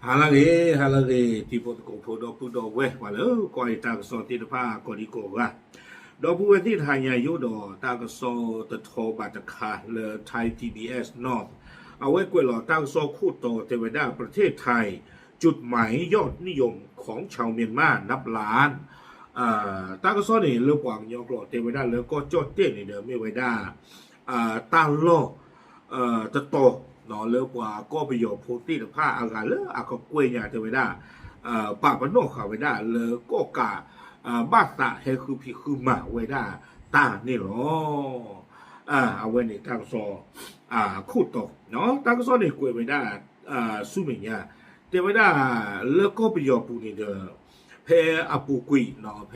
Halage, tipo de copo do pudo we, walo, koi tak so ti de pa ko di ko ga. Do pu we ti thai nya yo do tak so the tho ba ta kha le Thai PBS North เอาไว้กวยหล่อตั้งโซคู่โตเทวดาประเทศไทยจุดหมายยอดนิยมของชาวเมียนมานับล้านตั้งโซนี่เลือกวางยอกหล่อเทวดาเลือกก็จดเต้นนี่เดิมไม่ไว้ได้ตั้งโลจะโตเนาะเลือกว่าก็ไปยอโพธิผ้าอากาศเลือกอากาศกล้วยเนี่ยเทวดาป่าปนโนเขาไว้ได้เลือกก็กาบ้าตาเฮคือพี่คือมาไว้ได้ตานี่หรอเอาไว้ในตั้งโซคู่ตกเนาะตั้งโซนี่กล้วยไว้ได้สู้เหมือนเนี่ยเทวดาเลือกก็ไปยอปูนี่เด้อเพอปูกุยเนาะเพ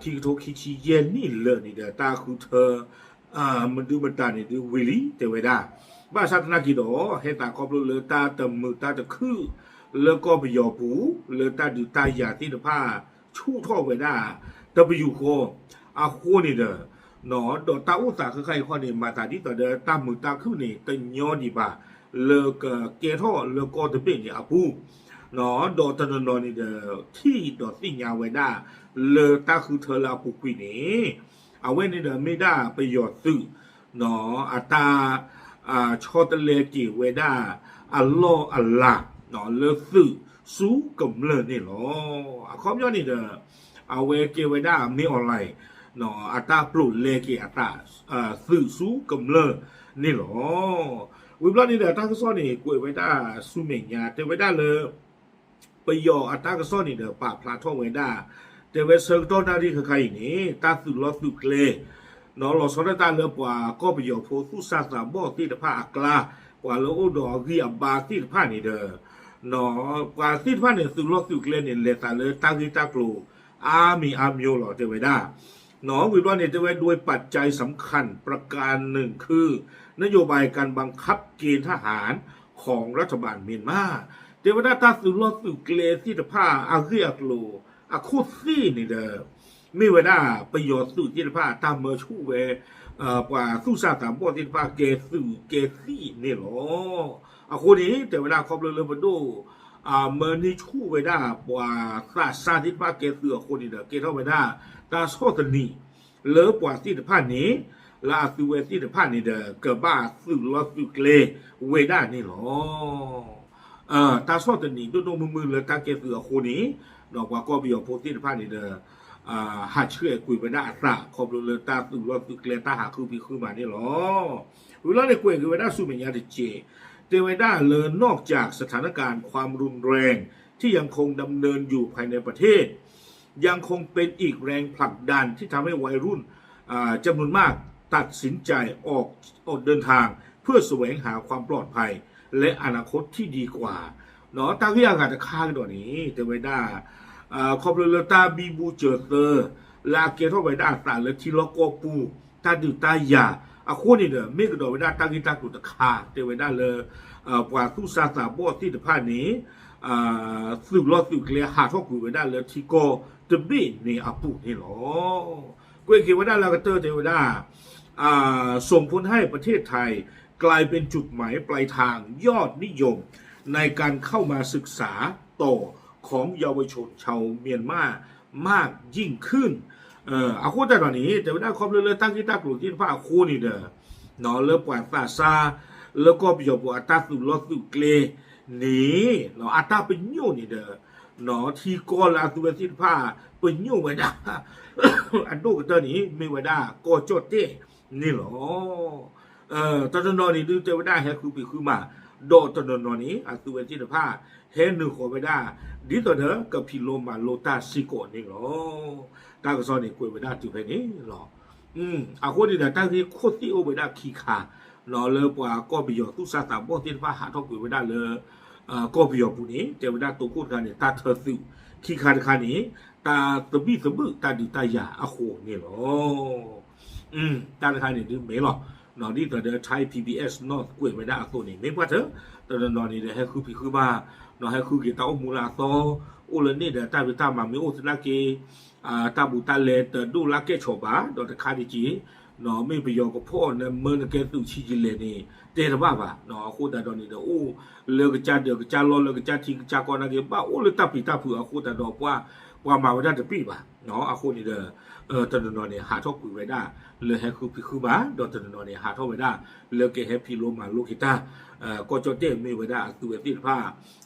คิโตคิชิเย็นนี่เลยนี่เด้อตาคือเธอมันดูมันตานี่ดูวิลีเทวดาบ้าศาสนากิโดเฮตาครอบเลยตาตมือตาตะคือแล้วก็ไปยอปูเลยตาดูตายาที่ตะผ้าชู่ท่อไว้ได้ตะไปอยู่โคโคนี่เด้อเนาะดอตาอุตสาคือใครข้อนี้มาตาที่ต่อเด้อตามือตาคือนี่ตะยอดีบ่าเลิกเกท่อเลิกก็ตะเป็นนี่ปูเนาะดอตะนอนนี่เด้อที่ดอสิ่งยาไว้ได้เลยตาคือเธอลาปุกุยนี่เอาไว้นี่เด้อไม่ได้ไปหยอดซื้อเนาะอัตาชอตเลกิเวดาอัลลอฮ์อัลลาเนาะเลือกซื้อสู้กับเลือนี่หรอคอมยอนี่เด้อเอาเวเกเวดาไม่ออนไลน์เนาะอัตาปลุกเลกิอัตาซื้อสู้กับเลือนี่หรอวิบลานี่เด้อตั้งซ้อนนี่กวยเวดาสู้เมียแต่เวดาเลยไปยออัตากซ้อนนี่เด้อป่าพลาท่องเวดาแต่เวเซอร์ต้นนาที่คือใครนี่ตาสุดล้อสุดเลเนาะเราสอนตาเลือกว่าก็ไปยอโพสุสาสาบ่ที่ตะผ้าอักลากว่าเราดอกที่อับบาที่ตะผ้านี่เด้อเนาะกว่าที่ตะผ้าเนี่ยสุดล้อสุดเลเนี่ยเลตาเลยตั้งที่ตากลูมีอามิโอหล่อเทวดาเนาะวิบลาเนี่ยจะไว้ด้วยปัจจัยสำคัญประการหนึ่งคือนโยบายการบังคับเกณฑ์ทหารของรัฐบาลเมียนมาเทวดาตาสุดล้อสุดเลที่ตะผ้าอาเรียกลูโคซี่นี่เด้อไม่เวลาประโยชน์สุจิตภาตามเมื่อชูเวกว่าสู้ซาตามบ่จิตภาเกสื่อเกซี่นี่หรอคนนี้แต่เวลาครอบเรือมาดูเมื่อนี้ชูเวลากว่าซาจิตภาเกสื่อคนนี้เด้อเกเท่าเวลาตาโซตนีเลิกกว่าจิตภานี้ลาสุเวจิตภานี่เด้อเกิดบ้าสื่อลอสุเลเวด้านี่หรอตาโซตนีดูมือเลยตาเกสื่อคนนี้ดอกว่าก็มีโพธิภาพนี่เด้อหาเชื่อคุยไปได้อัตราขอบเลยตาตุลตุเกลตาหาคือพี่คือมานี่หรอเวลาในคุยคือเวลาสู้เมียดิเจเทวดาเลยนอกจากสถานการณ์ความรุนแรงที่ยังคงดำเนินอยู่ภายในประเทศยังคงเป็นอีกแรงผลักดันที่ทำให้วัยรุ่นจำนวนมากตัดสินใจออกเดินทางเพื่อแสวงหาความปลอดภัยและอนาคตที่ดีกว่าเนาะตั้งที่อากาศจะค้างตัวนี้เทวดาขอบเลยตาบีบูเจอเตอร์ลาเกทอไปได้ตาเลยทีละกอปูตาดูตายาคนนี้เด้อไม่กระโดดไปได้ตั้งที่ตากุตะคาเทวดาเลยกว่าทุสาสาบอที่ตะพานี้สื่อรอสื่อเคลียหาท่อกุยไปได้เลยที่ก็จะบีนี่ปูนี่หรอกุยเกวดาลากเตอร์เทวดาส่งผลให้ประเทศไทยกลายเป็นจุดหมายปลายทางยอดนิยมในการเข้ามาศึกษาต่อของเยาวชนชาวเมียนมามากยิ่งขึ้นอาคูแต่ตอนนี้แต่ว่าได้ครอบเลยตั้งที่ตากลุ่มที่พระอาคูนี่เด้อเนาะเลิกปวดตาซาแล้วก็ไปยบอัตตาสุดลอสุดเกลนี่เนาะอัตตาเป็นโยนี่เด้อเนาะที่ก้อนลาสุเวสิทผ้าเป็นโยไว้ได้อันโตกับตอนนี้ไม่ไว้ได้ก็จดเต้นี่หรอตอนนอนนี่ดูเจอไว้ได้แฮคือปีคือมาโดตอนนอนนี้อัสุเวสิทผ้าเห็นหนึ่งขอไว้ได้ดิตัวเด้อกับพิโลมาโลตาซิโกนี่หรอตากระซอนนี่กวยไว้ได้จุดเพนี้หรอคนนี้แต่ตั้งที่โคตรที่โอไว้ได้ขี้ขาหรอเลยกว่าก็ไปหยอดทุกสาตาบ่ที่ว่าหาท่อกวยไว้ได้เลยก็ไปหยอดผู้นี้เจอไว้ได้ตัวโคตรกันเนี่ยตาเธอสิขี้ขาคานี้ตาตะบี้ตะบึกตาดิตายานี่หรอตาคานี่ดูไม่หรอกนอนที่ตัวเด้อไทย PBS North กวยไว้ได้ตัวนี้ไม่ว่าเถอะตอนนอนนี่เด้อให้คือพี่คือมาเนาะให้คือกีตาร์มูลาโตโอเลนี่เด้อตาบิตามามีโอสนาเกตาบุตาเลตดูลาเกชอบาดอตคาดิจี နော်မေဘယောကဖောနမနကဲသူချီချီလေနေတေတဘာပါနော်အခုတတော်နေတော့အိုးလေကကြတယ်ကြလောလေကကြတီကြကောနာကေပါအိုးလေတပ်ပီတပ်ဖူအခုတတော်ပွားမှာဝဒတပိပါနော်အခုနေတဲ့တတော်နေဟာတော့ကူဝဲတာလေဟခုပိခုပါတော့တတော်နေဟာတော့ဝဲတာလေကေဟပီလိုမာလိုခိတာก็จะเตมีเวลาตัวติดผ้า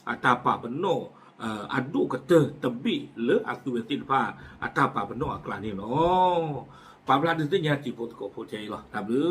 อัตาปาปโนอัดดูกเตตบีหรืออัตัวติดผ้าอัตาปาปโนอักลานี่เนาะปาปลาดิเตญาติโพตโกโพเจหรอตามหรือ